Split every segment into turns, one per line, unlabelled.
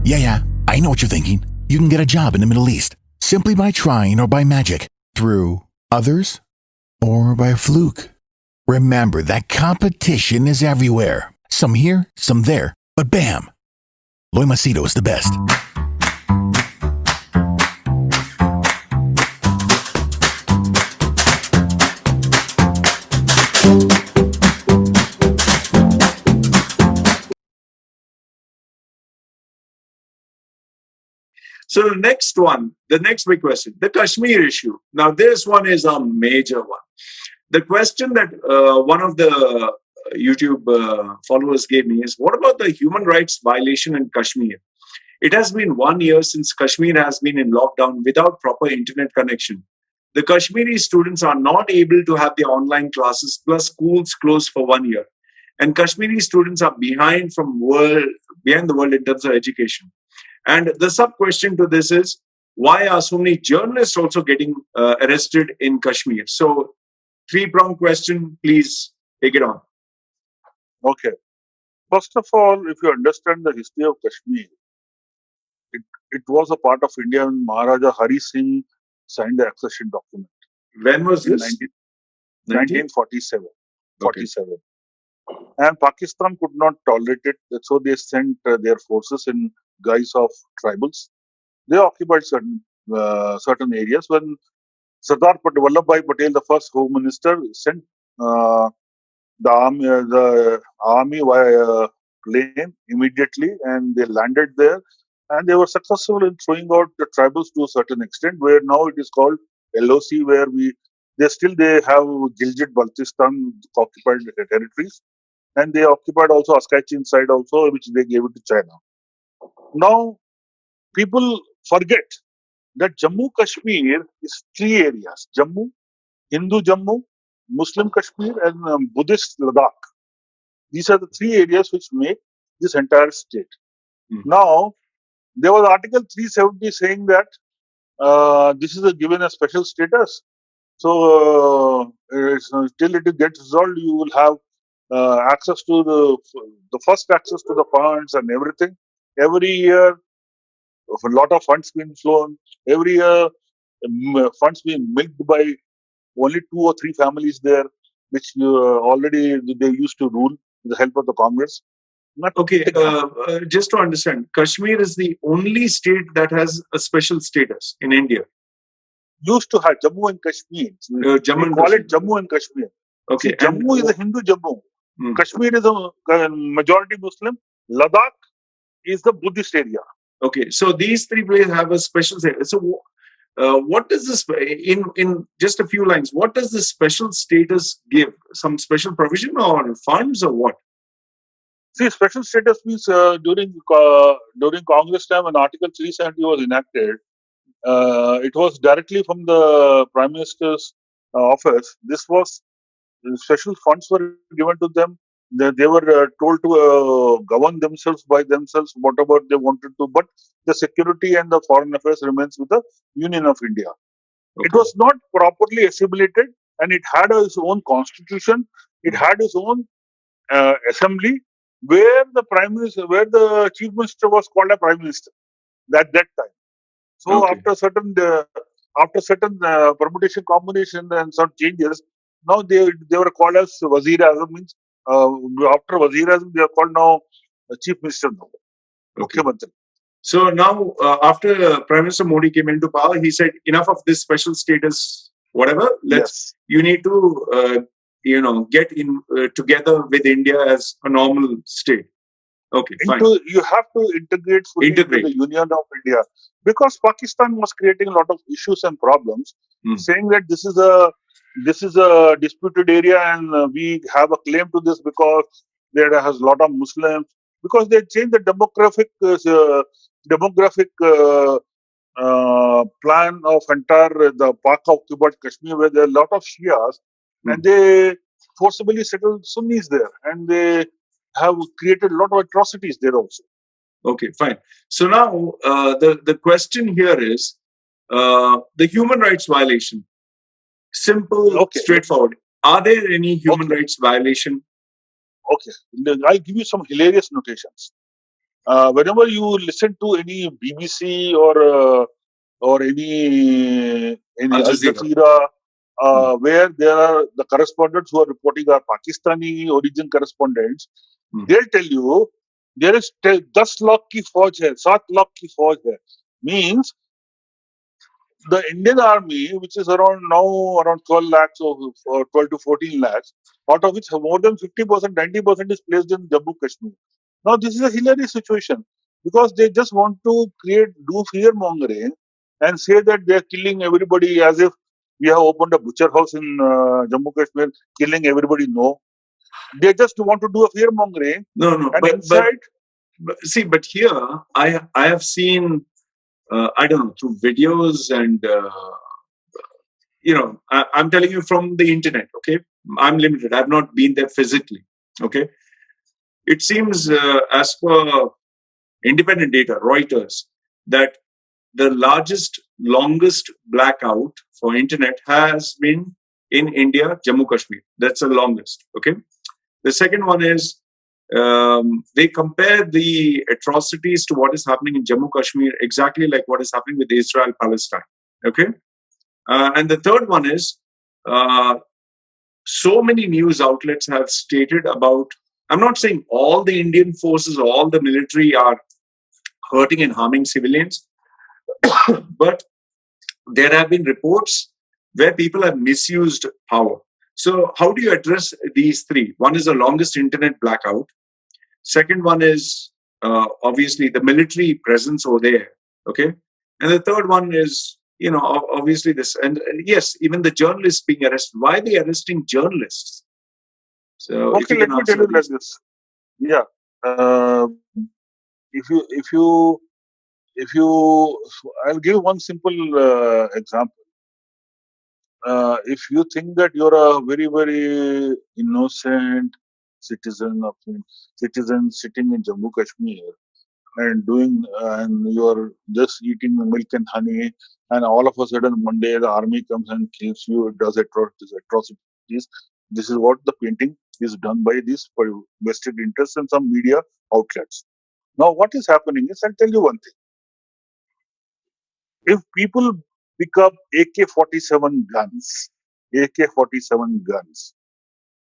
Yeah, I know what you're thinking. You can get a job in the Middle East simply by trying or by magic, through others or by fluke. Remember that competition is everywhere. Some here, some there, but bam! Loy Machedo is the best.
So the next big question, the Kashmir issue. Now, this one is a major one. The question that one of the YouTube followers gave me is, what about the human rights violation in Kashmir? It has been 1 year since Kashmir has been in lockdown without proper internet connection. The Kashmiri students are not able to have their online classes, plus schools closed for 1 year. And Kashmiri students are behind the world in terms of education. And the sub-question to this is, why are so many journalists also getting arrested in Kashmir? So, three-pronged question, please take it on.
Okay. First of all, if you understand the history of Kashmir, it was a part of India when Maharaja Hari Singh signed the accession document.
When was this?
1947.
Okay.
47. And Pakistan could not tolerate it, so they sent their forces in guise of tribals. They occupied certain areas. When Sardar Vallabhbhai Patel, the first Home Minister, sent the army via plane immediately, and they landed there, and they were successful in throwing out the tribals to a certain extent, where now it is called LOC, where they have Gilgit Baltistan occupied territories, and they occupied also Askachin side also, which they gave it to China. Now, people forget that Jammu Kashmir is three areas: Jammu, Hindu Jammu, Muslim Kashmir, and Buddhist Ladakh. These are the three areas which make this entire state. Now, there was Article 370 saying that this is given a special status. So, till it gets resolved, you will have access to the first access to the funds and everything. Every year, a lot of funds being flown. Every year, funds being milked by only 2 or 3 families there, which already they used to rule with the help of the Congress.
Okay, just to understand, Kashmir is the only state that has a special status in India.
Used to have Jammu and Kashmir.
Jammu
we call it Jammu and Kashmir.
Okay,
see, Jammu is a Hindu Jammu. Kashmir is a majority Muslim. Ladakh is the Buddhist area.
Okay, so these three places have a special status. So, what does this, in just a few lines, what does this special status give? Some special provision or funds or what?
See, special status means during Congress time when Article 370 was enacted, it was directly from the Prime Minister's office. This was special funds were given to them. They were told to govern themselves by themselves, whatever they wanted to. But the security and the foreign affairs remains with the Union of India. Okay. It was not properly assimilated, and it had its own constitution. It had its own assembly, where the chief minister was called a prime minister at that time. So okay. after certain permutation, combination, and some changes, now they were called as Wazir Azam. Means after Wazir Azam, they are called now Chief Minister now.
Okay. So now, after Prime Minister Modi came into power, he said, enough of this special status, whatever. You need to get in together with India as a normal state. Okay, fine.
You have to integrate fully into the Union of India, because Pakistan was creating a lot of issues and problems, saying that this is a disputed area and we have a claim to this because there has a lot of Muslims. Because they changed the demographic plan of entire the Pak-occupied Kashmir, where there are a lot of Shias, and they forcibly settled Sunnis there, and they have created a lot of atrocities there also.
Okay, fine. So now the question here is the human rights violation. Simple, straightforward. Are there any human rights violation?
Okay, I'll give you some hilarious notations. Whenever you listen to any BBC or any
Al
Al
Jazeera.
Jazeera, where there are the correspondents who are reporting are Pakistani origin correspondents, they'll tell you there is 10 lakh ki fauj hai, 7 lakh ki fauj hai. Means the Indian army, which is around 12 lakhs or 12 to 14 lakhs, out of which more than 50%, 90% is placed in Jammu Kashmir. Now, this is a hilarious situation because they just want to do fear mongering and say that they are killing everybody as if we have opened a butcher house in Jammu Kashmir, killing everybody. No, they just want to do a fear mongering,
No,
and inside,
see, but here I have seen I don't know, through videos and I'm telling you from the internet. Okay, I'm limited. I've not been there physically. Okay, it seems as per independent data, Reuters, that the longest blackout for internet has been in India, Jammu Kashmir. That's the longest. Okay. The second one is they compare the atrocities to what is happening in Jammu Kashmir exactly like what is happening with Israel Palestine. Okay. And the third one is uh, so many news outlets have stated about. I'm not saying all the Indian forces, all the military are hurting and harming civilians, but there have been reports where people have misused power. So, how do you address these three? One is the longest internet blackout. Second one is obviously the military presence over there. Okay. And the third one is, obviously this. And yes, even the journalists being arrested. Why are they arresting journalists? So, if
okay,
you can
let me tell
answer
you like
these.
this. Yeah, if you if you if you, I'll give one simple example. If you think that you're a very, very innocent citizen of citizen sitting in Jammu Kashmir and and you're just eating milk and honey, and all of a sudden one day the army comes and kills you, it does atrocities. This is what the painting is done by these vested interests and some media outlets. Now, what is happening is, I'll tell you one thing. If people pick up AK-47 guns, AK-47 guns,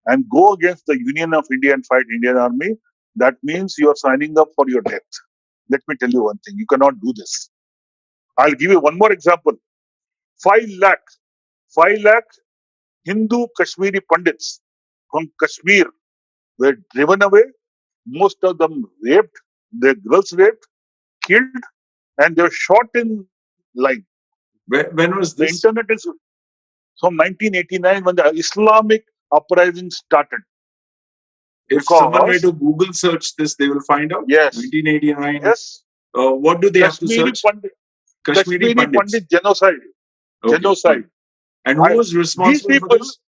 and go against the Union of India and fight Indian Army, that means you are signing up for your death. Let me tell you one thing. You cannot do this. I'll give you one more example. 5 lakh Hindu Kashmiri Pandits from Kashmir were driven away. Most of them raped, their girls raped, killed, and they were shot in line.
When was
The
this?
internet is from 1989 when the Islamic uprising started.
If someone were
Because,
to Google search this, they will find out.
yes,
1989.
yes,
What do they have to
Kashmiri
search?
Pandit,
Kashmiri
Kashmiri
Pandits.
Pandit genocide.
Okay,
Genocide.
fine. And who was
These
responsible for
people,
this?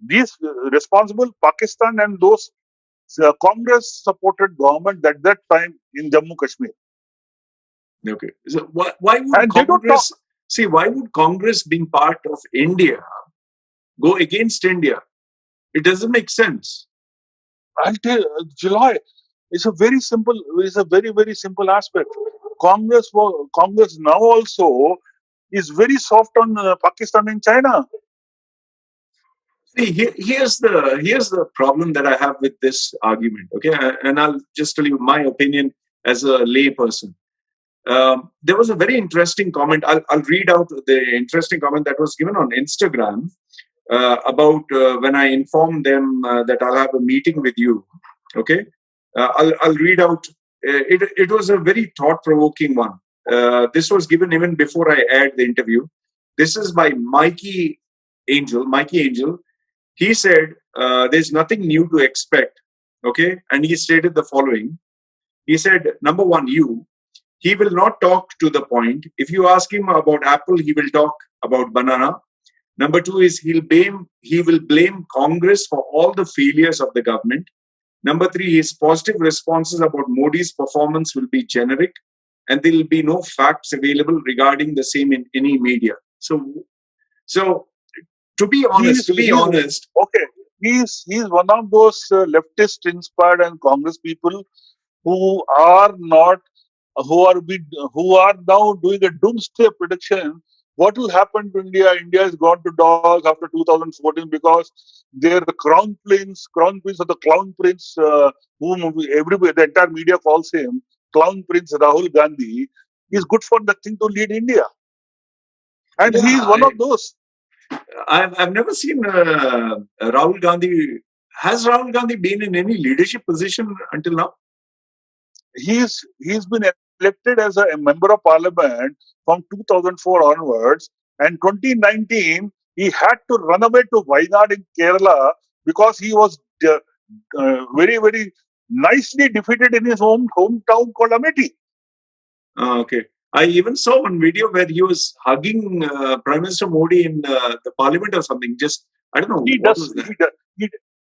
these responsible Pakistan and those Congress supported government at that time in Jammu Kashmir.
Okay. So why would
And they don't talk.
Congress see? Why would Congress, being part of India, go against India? It doesn't make sense.
I'll tell July. It's a very, very simple aspect. Congress now also is very soft on Pakistan and China.
See, here's the problem that I have with this argument. Okay, and I'll just tell you my opinion as a lay person. There was a very interesting comment. I'll read out the interesting comment that was given on Instagram about when I informed them that I'll have a meeting with you. Okay, I'll read out. It was a very thought provoking one. This was given even before I aired the interview. This is by Mikey Angel. Mikey Angel. He said, "There's nothing new to expect." Okay, and he stated the following. He said, "Number one, he will not talk to the point. If you ask him about apple, he will talk about banana. Number two is he will blame Congress for all the failures of the government. Number three, his positive responses about Modi's performance will be generic, and there will be no facts available regarding the same in any media." So
He's
to be
he's
honest,
okay. He's one of those leftist inspired and Congress people who are not, who are now doing a doomsday prediction. What will happen to India? India has gone to dogs after 2014 because their crown prince or the clown prince, whom everybody, the entire media calls him, clown prince Rahul Gandhi, is good for nothing to lead India. And
Yeah,
he is one of those.
I've never seen Rahul Gandhi. Has Rahul Gandhi been in any leadership position until now?
He's been elected as a member of parliament from 2004 onwards, and 2019 he had to run away to Wayanad in Kerala because he was very nicely defeated in his hometown called Amethi.
Okay. I even saw one video where he was hugging Prime Minister Modi in the parliament or something. Just, I don't know,
He
what
does
was that?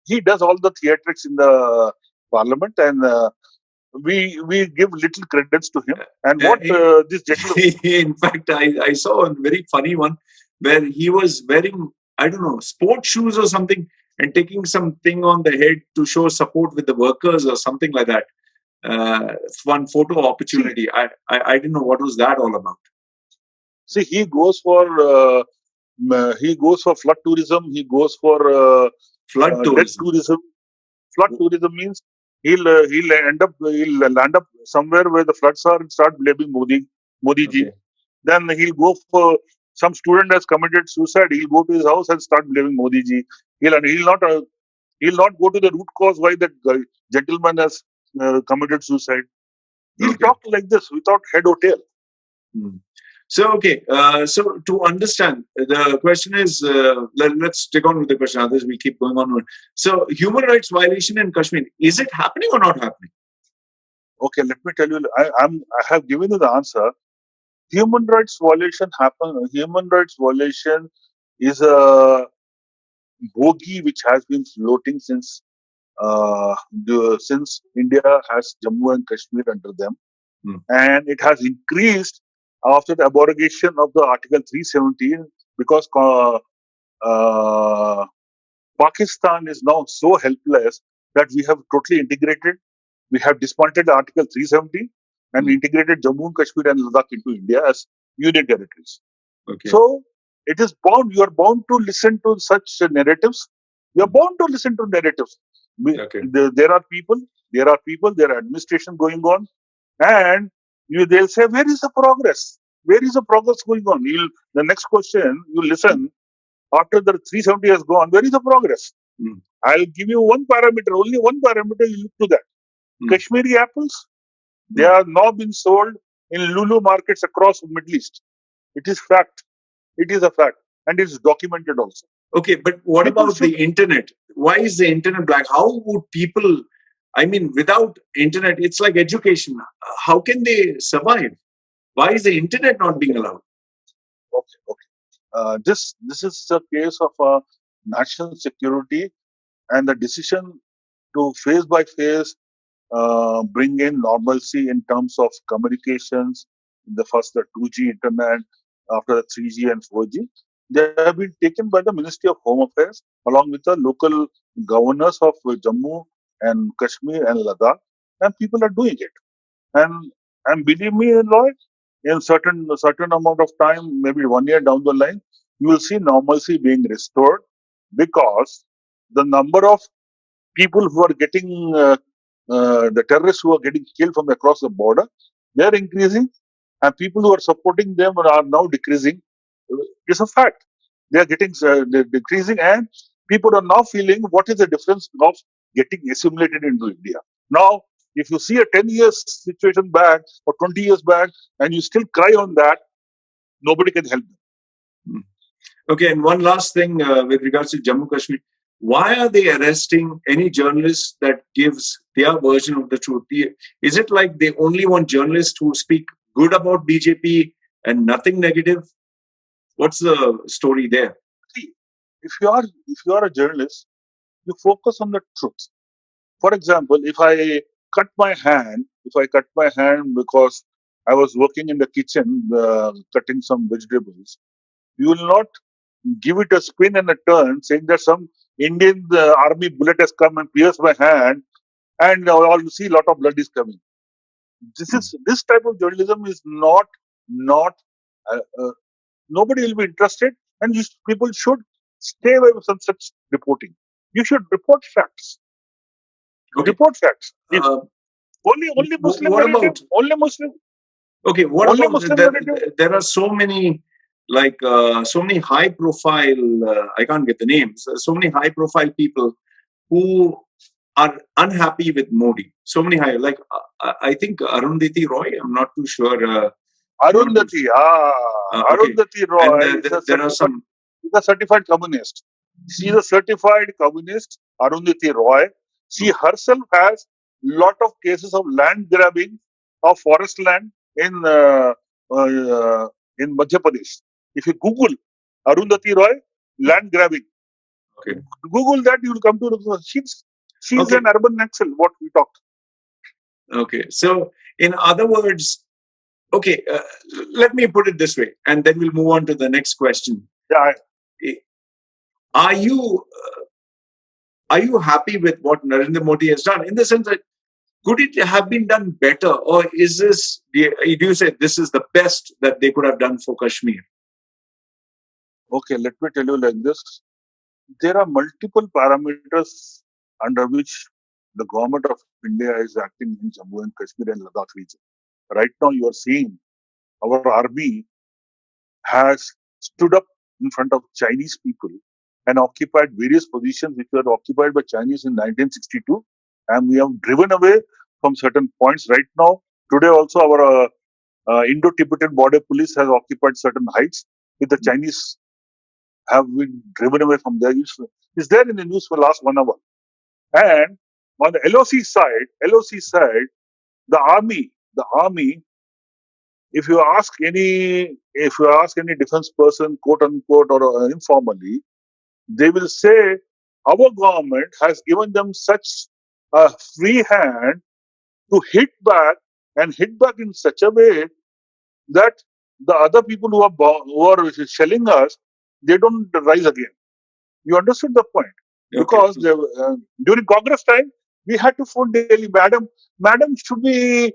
he does all the theatrics in the parliament, and we give little credence to him. And what
He,
this gentleman,
in fact, I saw a very funny one where he was wearing, I don't know, sports shoes or something and taking something on the head to show support with the workers or something like that. One photo
see,
opportunity. I didn't know what was that all about.
see, he goes for flood tourism. He goes for
Flood
debt
tourism.
tourism. Flood tourism means he'll land up somewhere where the floods are and start blaming Modi ji.
Okay.
Then he'll go for some student has committed suicide. He'll go to his house and start blaming Modi ji. He'll not go to the root cause why that gentleman has committed suicide. He'll
Okay.
talk like this without head or tail.
Hmm. So, okay. So, to understand, the question is, let's stick on with the question. Others we keep going on. So, human rights violation in Kashmir, is it happening or not happening?
Okay, let me tell you. I have given you the answer. Human rights violation happen. Human rights violation is a bogey which has been floating since India has Jammu and Kashmir under them,
Hmm.
and it has increased after the abrogation of the Article 317 because uh, Pakistan is now so helpless that we have totally integrated. We have dismantled Article 370 and
Hmm.
integrated Jammu and Kashmir and Ladakh into India as union territories.
Okay.
So it is bound. You are bound to listen to such narratives. You are bound to listen to narratives.
Okay.
There are people. There are administration going on, and they'll say, "Where is the progress? Where is the progress going on?" The next question you listen after the 370 has gone. Where is the progress?
Hmm.
I'll give you one parameter. Only one parameter. You look to that.
Hmm.
Kashmiri apples. They
Hmm.
are now being sold in Lulu markets across the Middle East. It is fact. It is a fact, and it's documented also.
Okay, but what
People
about
should.
the internet? Why is the internet black? How would people, I mean, without internet, it's like education. How can they survive? Why is the internet not being
Okay,
allowed?
okay. This is a case of national security and the decision to face by face bring in normalcy in terms of communications. The 2G internet, after the 3G and 4G, they have been taken by the Ministry of Home Affairs along with the local governors of Jammu and Kashmir and Ladakh, and people are doing it. And believe me, Lloyd, in certain amount of time, maybe 1 year down the line, you will see normalcy being restored because the number of people who are getting the terrorists who are getting killed from across the border, they are increasing, and people who are supporting them are now decreasing. It's a fact. They are getting they're decreasing, and people are now feeling what is the difference of getting assimilated into India. Now, if you see a 10 years situation back or 20 years back, and you still cry on that, nobody can help them.
Hmm. Okay, and one last thing with regards to Jammu Kashmir. Why are they arresting any journalist that gives their version of the truth? Is it like they only want journalists who speak good about BJP and nothing negative? What's the story there?
See, if you are a journalist, you focus on the truth. For example, if I cut my hand because I was working in the kitchen cutting some vegetables, you will not give it a spin and a turn saying that some Indian army bullet has come and pierced my hand and I'll see a lot of blood is coming. This type of journalism is not uh, uh, nobody will be interested, and people should stay away with some such reporting. You should report facts.
Okay.
Report facts. If
Uh,
only Muslim
what
narrative,
about
only Muslim,
okay? What
only
about
Muslim narrative.
there are so many so many high profile I can't get the names. So many high profile people who are unhappy with Modi. So many high I think Arundhati Roy. I'm not too sure.
Arundhati,
Okay,
Arundhati
and
Roy is
there are some.
a certified communist. She is a certified communist, Arundhati Roy. She herself has lot of cases of land grabbing of forest land uh, in Madhya Pradesh. If you Google Arundhati Roy land grabbing,
Okay.
Google that, you will come to she's
Okay.
an urban Naxal. What we talked.
Okay. So, in other words, okay, let me put it this way, and then we'll move on to the next question.
Yeah,
Are you happy with what Narendra Modi has done? In the sense that could it have been done better, or is this? Do you say this is the best that they could have done for Kashmir?
okay, let me tell you like this. There are multiple parameters under which the government of India is acting in Jammu and Kashmir and Ladakh region. Right now, you are seeing our army has stood up in front of Chinese people and occupied various positions which were occupied by Chinese in 1962, and we have driven away from certain points. Right now, today also our Indo-Tibetan border police has occupied certain heights with the Chinese have been driven away from there. It's there in the news for the last 1 hour. And on the LOC side, the army, if you ask any defense person, quote unquote, or informally, they will say our government has given them such a free hand to hit back in such a way that the other people who are shelling us, they don't rise again. You understood the point? Because during Congress time, we had to phone daily, madam, should we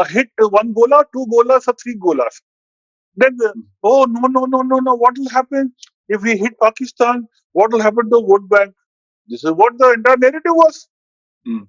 hit 1 gola, 2 golas, or 3 golas? Then, oh, no, what will happen if we hit Pakistan? What will happen to the vote bank? This is what the entire narrative was.
Mm.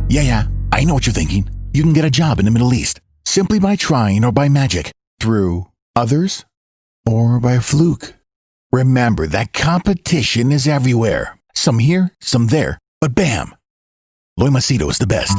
Yeah, I know what you're thinking. You can get a job in the Middle East simply by trying or by magic, through others or by fluke. Remember that competition is everywhere. Some here, some there, but bam! Loy Machedo is the best.